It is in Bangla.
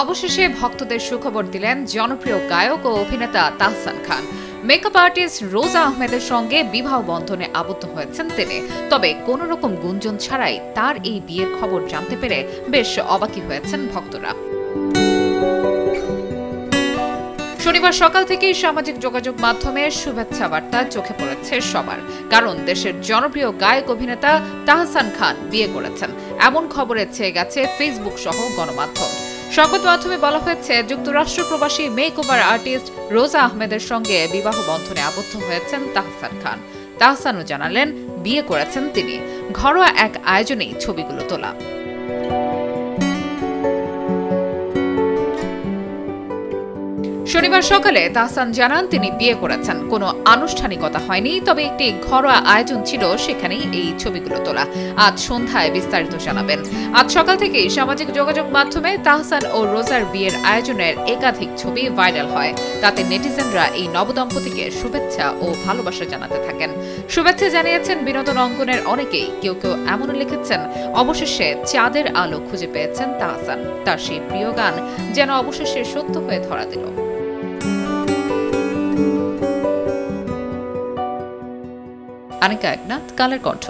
অবশেষে ভক্তদের সুখবর দিলেন জনপ্রিয় গায়ক ও অভিনেতা তাহসান খান। মেকআপ আর্টিস্ট রোজা আহমেদের সঙ্গে বিবাহ বন্ধনে আবদ্ধ হয়েছেন তিনি। তবে কোনো রকম গুঞ্জন ছাড়াই তার এই বিয়ের খবর জানতে পেরে বেশ অবাকই হয়েছেন ভক্তরা। শনিবার সকাল থেকেই সামাজিক যোগাযোগ মাধ্যমে শুভেচ্ছা বার্তা চোখে পড়েছে সবার। কারণ দেশের জনপ্রিয় গায়ক অভিনেতা তাহসান খান বিয়ে করেছেন এমন খবরে ছেয়ে গেছে ফেসবুক সহ গণমাধ্যম। সংবাদ মাধ্যমে বলা হয়েছে, যুক্তরাষ্ট্র প্রবাসী মেকওভার আর্টিস্ট রোজা আহমেদের সঙ্গে বিবাহ বন্ধনে আবদ্ধ হয়েছেন তাহসান খান। তাহসানও জানালেন বিয়ে করেছেন তিনি। ঘরোয়া এক আয়োজনেই ছবিগুলো তোলা। শনিবার সকালে তাহসান জানান তিনি বিয়ে করেছেন। কোনো আনুষ্ঠানিকতা হয়নি, তবে একটি ঘরোয়া আয়োজন ছিল, সেখানেই এই ছবিগুলো তোলা। আজ সন্ধ্যায় বিস্তারিত জানাবেন। আজ সকাল থেকেই সামাজিক যোগাযোগ মাধ্যমে তাহসান ও রোজার বিয়ের আয়োজনের একাধিক ছবি ভাইরাল হয়। তাতে নেটিজেনরা এই নবদম্পতিকে শুভেচ্ছা ও ভালোবাসা জানাতে থাকেন। শুভেচ্ছা জানিয়েছেন বিনোদন অঙ্গনের অনেকেই। কেউ কেউ এমনও লিখেছেন, অবশেষে চাঁদের আলো খুঁজে পেয়েছেন তাহসান। তার সেই প্রিয় গান যেন অবশেষে সত্য হয়ে ধরা দিল। আনিকা একনাথ, কালের কণ্ঠ।